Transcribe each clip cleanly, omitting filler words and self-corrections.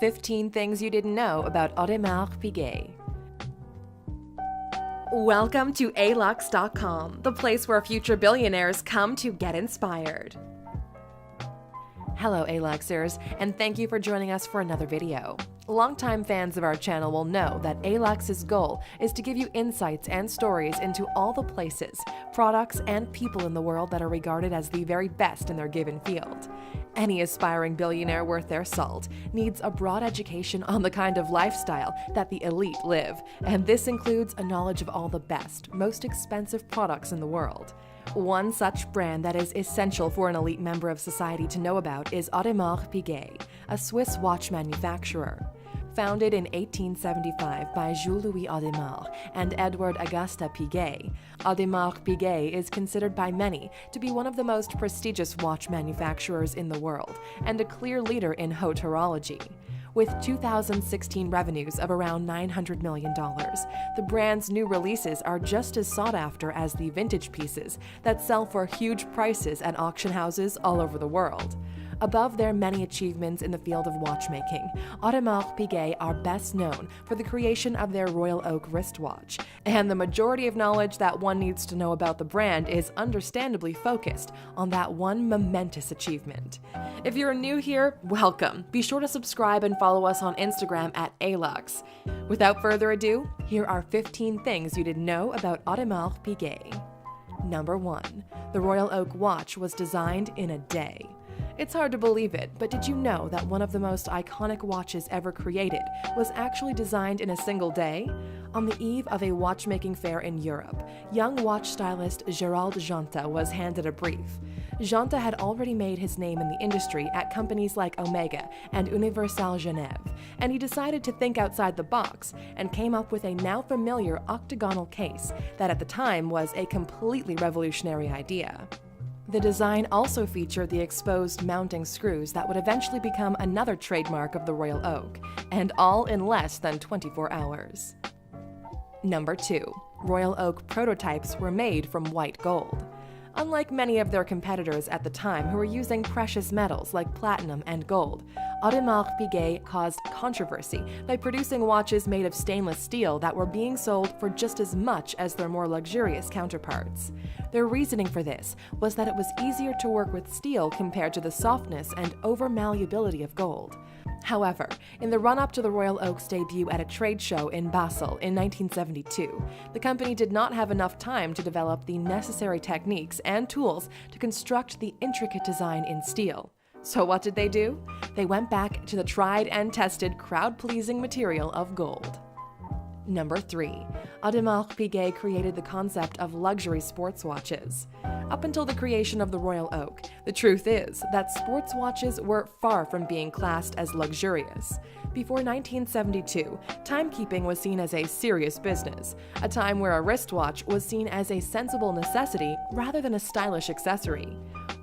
15 Things You Didn't Know About Audemars Piguet. Welcome to alux.com, the place where future billionaires come to get inspired. Hello Aluxers, and thank you for joining us for another video. Longtime fans of our channel will know that Alux's goal is to give you insights and stories into all the places, products, and people in the world that are regarded as the very best in their given field. Any aspiring billionaire worth their salt needs a broad education on the kind of lifestyle that the elite live, and this includes a knowledge of all the best, most expensive products in the world. One such brand that is essential for an elite member of society to know about is Audemars Piguet, a Swiss watch manufacturer. Founded in 1875 by Jules-Louis Audemars and Edward Auguste Piguet, Audemars Piguet is considered by many to be one of the most prestigious watch manufacturers in the world and a clear leader in haute horology. With 2016 revenues of around $900 million, the brand's new releases are just as sought after as the vintage pieces that sell for huge prices at auction houses all over the world. Above their many achievements in the field of watchmaking, Audemars Piguet are best known for the creation of their Royal Oak wristwatch, and the majority of knowledge that one needs to know about the brand is understandably focused on that one momentous achievement. If you're new here, welcome. Be sure to subscribe and follow us on Instagram at Alux. Without further ado, here are 15 things you didn't know about Audemars Piguet. Number 1. The Royal Oak watch was designed in a day. It's hard to believe it, but did you know that one of the most iconic watches ever created was actually designed in a single day? On the eve of a watchmaking fair in Europe, young watch stylist Gérald Jonta was handed a brief. Jonta had already made his name in the industry at companies like Omega and Universal Genève, and he decided to think outside the box and came up with a now familiar octagonal case that at the time was a completely revolutionary idea. The design also featured the exposed mounting screws that would eventually become another trademark of the Royal Oak, and all in less than 24 hours. Number 2. Royal Oak prototypes were made from white gold. Unlike many of their competitors at the time who were using precious metals like platinum and gold, Audemars Piguet caused controversy by producing watches made of stainless steel that were being sold for just as much as their more luxurious counterparts. Their reasoning for this was that it was easier to work with steel compared to the softness and over-malleability of gold. However, in the run-up to the Royal Oak's debut at a trade show in Basel in 1972, the company did not have enough time to develop the necessary techniques and tools to construct the intricate design in steel. So what did they do? They went back to the tried and tested crowd-pleasing material of gold. Number 3. Audemars Piguet created the concept of luxury sports watches. Up until the creation of the Royal Oak, the truth is that sports watches were far from being classed as luxurious. Before 1972, timekeeping was seen as a serious business, a time where a wristwatch was seen as a sensible necessity rather than a stylish accessory.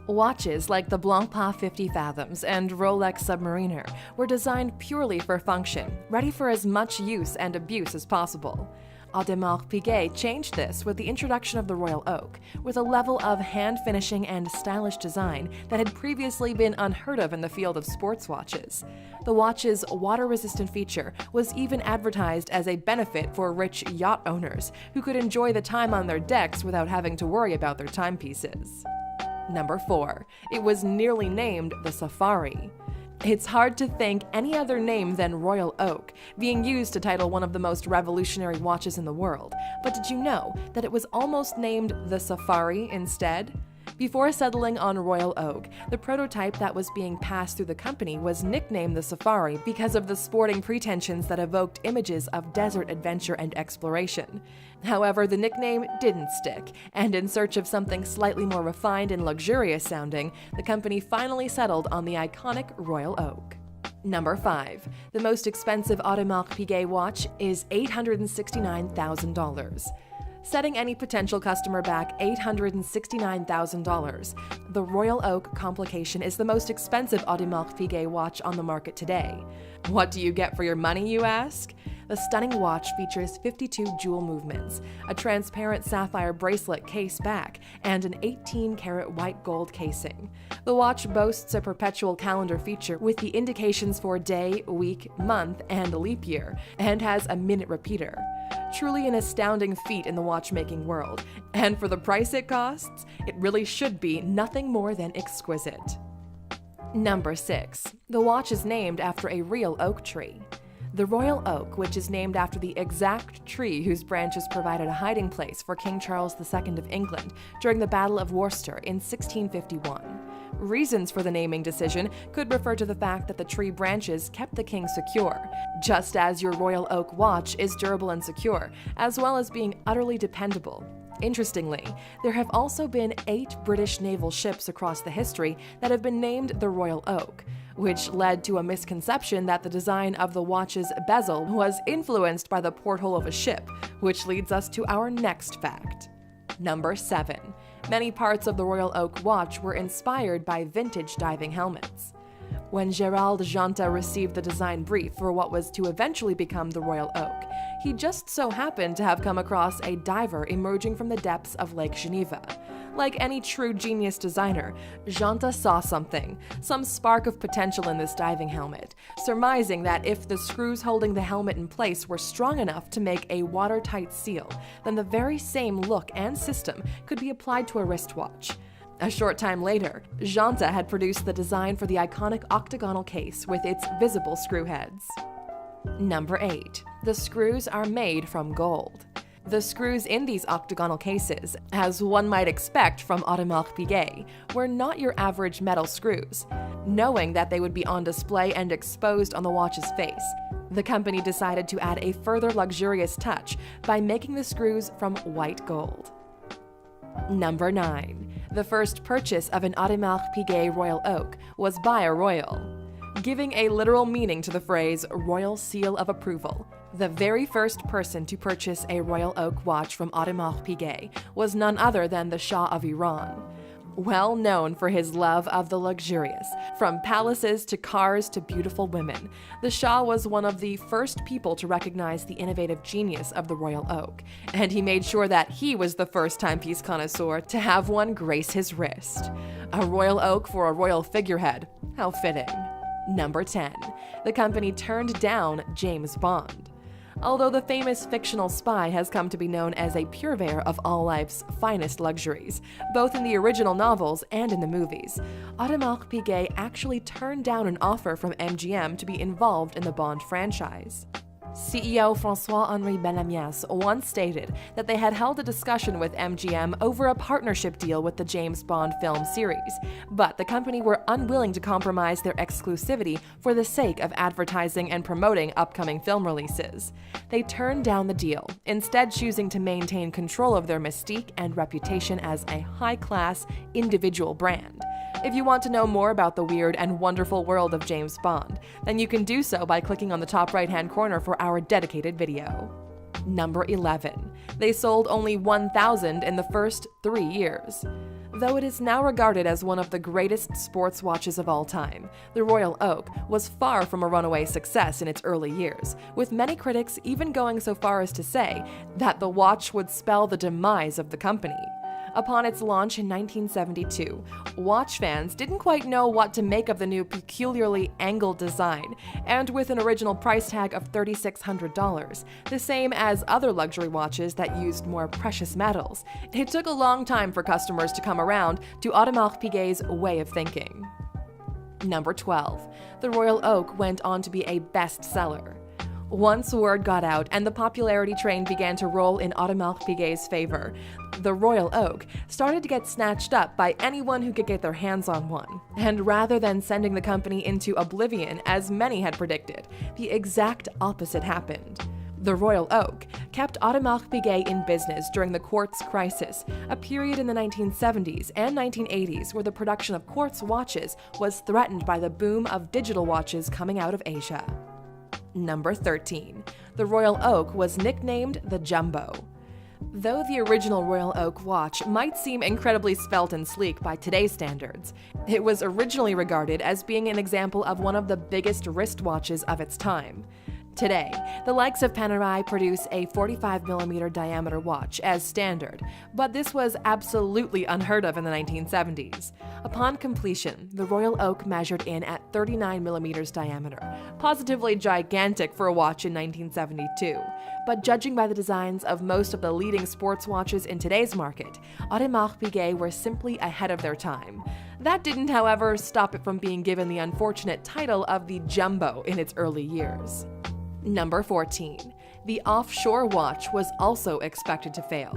Watches like the Blancpain 50 Fathoms and Rolex Submariner were designed purely for function, ready for as much use and abuse as possible. Audemars Piguet changed this with the introduction of the Royal Oak, with a level of hand finishing and stylish design that had previously been unheard of in the field of sports watches. The watch's water-resistant feature was even advertised as a benefit for rich yacht owners who could enjoy the time on their decks without having to worry about their timepieces. Number 4. It was nearly named the Safari. It's hard to think any other name than Royal Oak being used to title one of the most revolutionary watches in the world, but did you know that it was almost named the Safari instead? Before settling on Royal Oak, the prototype that was being passed through the company was nicknamed the Safari because of the sporting pretensions that evoked images of desert adventure and exploration. However, the nickname didn't stick, and in search of something slightly more refined and luxurious sounding, the company finally settled on the iconic Royal Oak. Number 5. The most expensive Audemars Piguet watch is $869,000. Setting any potential customer back $869,000. The Royal Oak Complication is the most expensive Audemars Piguet watch on the market today. What do you get for your money, you ask? The stunning watch features 52 jewel movements, a transparent sapphire bracelet case back, and an 18-karat white gold casing. The watch boasts a perpetual calendar feature with the indications for day, week, month, and leap year, and has a minute repeater. Truly an astounding feat in the watchmaking world, and for the price it costs, it really should be nothing more than exquisite. Number 6. The watch is named after a real oak tree. The royal oak, which is named after the exact tree whose branches provided a hiding place for King Charles II of England during the Battle of Worcester in 1651. Reasons for the naming decision could refer to the fact that the tree branches kept the king secure, just as your royal oak watch is durable and secure, as well as being utterly dependable. Interestingly, there have also been 8 British naval ships across the history that have been named the Royal Oak, which led to a misconception that the design of the watch's bezel was influenced by the porthole of a ship, which leads us to our next fact. Number 7. Many parts of the Royal Oak watch were inspired by vintage diving helmets. When Gérald Jonta received the design brief for what was to eventually become the Royal Oak, he just so happened to have come across a diver emerging from the depths of Lake Geneva. Like any true genius designer, Jonta saw something, some spark of potential in this diving helmet, surmising that if the screws holding the helmet in place were strong enough to make a watertight seal, then the very same look and system could be applied to a wristwatch. A short time later, Jonta had produced the design for the iconic octagonal case with its visible screw heads. Number 8. The screws are made from gold. The screws in these octagonal cases, as one might expect from Audemars Piguet, were not your average metal screws. Knowing that they would be on display and exposed on the watch's face, the company decided to add a further luxurious touch by making the screws from white gold. Number 9. The first purchase of an Audemars Piguet Royal Oak was by a royal, giving a literal meaning to the phrase royal seal of approval. The very first person to purchase a Royal Oak watch from Audemars Piguet was none other than the Shah of Iran. Well known for his love of the luxurious, from palaces to cars to beautiful women, the Shah was one of the first people to recognize the innovative genius of the Royal Oak, and he made sure that he was the first timepiece connoisseur to have one grace his wrist. A Royal Oak for a royal figurehead. How fitting. Number 10. The company turned down James Bond. Although the famous fictional spy has come to be known as a purveyor of all life's finest luxuries, both in the original novels and in the movies, Audemars Piguet actually turned down an offer from MGM to be involved in the Bond franchise. CEO François-Henri Belamias once stated that they had held a discussion with MGM over a partnership deal with the James Bond film series, but the company were unwilling to compromise their exclusivity for the sake of advertising and promoting upcoming film releases. They turned down the deal, instead choosing to maintain control of their mystique and reputation as a high-class, individual brand. If you want to know more about the weird and wonderful world of James Bond, then you can do so by clicking on the top right-hand corner for our dedicated video. Number 11. They sold only 1,000 in the first 3 years. Though it is now regarded as one of the greatest sports watches of all time, the Royal Oak was far from a runaway success in its early years, with many critics even going so far as to say that the watch would spell the demise of the company. Upon its launch in 1972, watch fans didn't quite know what to make of the new peculiarly angled design, and with an original price tag of $3,600, the same as other luxury watches that used more precious metals, it took a long time for customers to come around to Audemars Piguet's way of thinking. Number 12. The Royal Oak went on to be a bestseller. Once word got out and the popularity train began to roll in Audemars Piguet's favor, the Royal Oak started to get snatched up by anyone who could get their hands on one. And rather than sending the company into oblivion, as many had predicted, the exact opposite happened. The Royal Oak kept Audemars Piguet in business during the quartz crisis, a period in the 1970s and 1980s where the production of quartz watches was threatened by the boom of digital watches coming out of Asia. Number 13. The Royal Oak was nicknamed the Jumbo. Though the original Royal Oak watch might seem incredibly svelte and sleek by today's standards, it was originally regarded as being an example of one of the biggest wristwatches of its time. Today, the likes of Panerai produce a 45mm diameter watch as standard, but this was absolutely unheard of in the 1970s. Upon completion, the Royal Oak measured in at 39mm diameter, positively gigantic for a watch in 1972. But judging by the designs of most of the leading sports watches in today's market, Audemars Piguet were simply ahead of their time. That didn't, however, stop it from being given the unfortunate title of the Jumbo in its early years. Number 14. The Offshore watch was also expected to fail.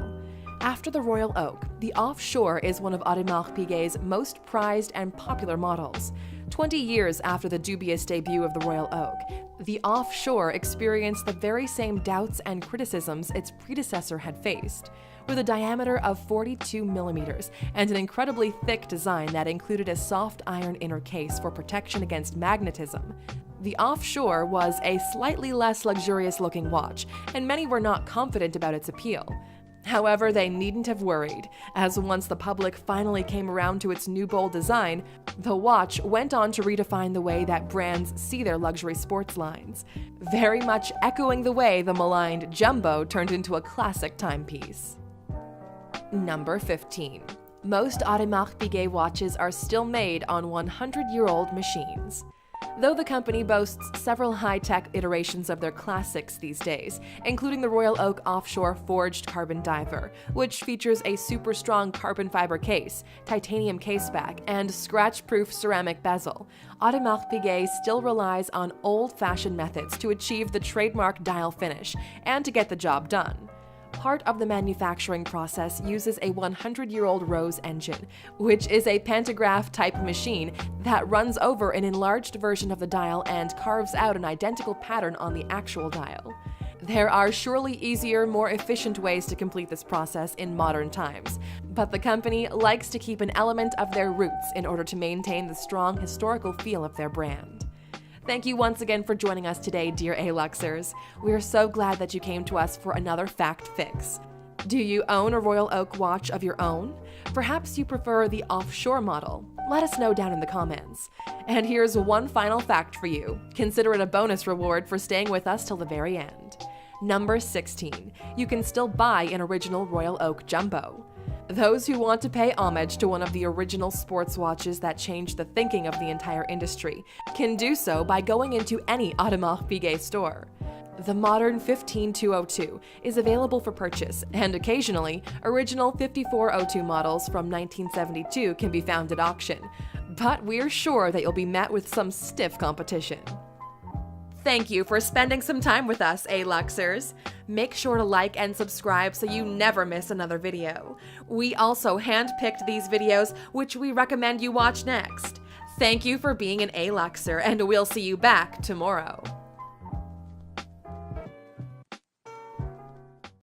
After the Royal Oak, the Offshore is one of Audemars Piguet's most prized and popular models. 20 years after the dubious debut of the Royal Oak, the Offshore experienced the very same doubts and criticisms its predecessor had faced. With a diameter of 42mm and an incredibly thick design that included a soft iron inner case for protection against magnetism, the Offshore was a slightly less luxurious-looking watch, and many were not confident about its appeal. However, they needn't have worried, as once the public finally came around to its new bold design, the watch went on to redefine the way that brands see their luxury sports lines, very much echoing the way the maligned Jumbo turned into a classic timepiece. Number 15. Most Audemars Piguet watches are still made on 100-year-old machines. Though the company boasts several high-tech iterations of their classics these days, including the Royal Oak Offshore Forged Carbon Diver, which features a super strong carbon fiber case, titanium caseback, and scratch-proof ceramic bezel, Audemars Piguet still relies on old-fashioned methods to achieve the trademark dial finish and to get the job done. Part of the manufacturing process uses a 100-year-old Rose engine, which is a pantograph-type machine that runs over an enlarged version of the dial and carves out an identical pattern on the actual dial. There are surely easier, more efficient ways to complete this process in modern times, but the company likes to keep an element of their roots in order to maintain the strong historical feel of their brand. Thank you once again for joining us today, dear A-Luxers. We are so glad that you came to us for another Fact Fix. Do you own a Royal Oak watch of your own? Perhaps you prefer the Offshore model. Let us know down in the comments. And here's one final fact for you. Consider it a bonus reward for staying with us till the very end. Number 16. You can still buy an original Royal Oak Jumbo. Those who want to pay homage to one of the original sports watches that changed the thinking of the entire industry can do so by going into any Audemars Piguet store. The modern 15202 is available for purchase, and occasionally, original 5402 models from 1972 can be found at auction, but we're sure that you'll be met with some stiff competition. Thank you for spending some time with us, A-Luxers. Make sure to like and subscribe so you never miss another video. We also handpicked these videos, which we recommend you watch next. Thank you for being an A-Luxer, and we'll see you back tomorrow.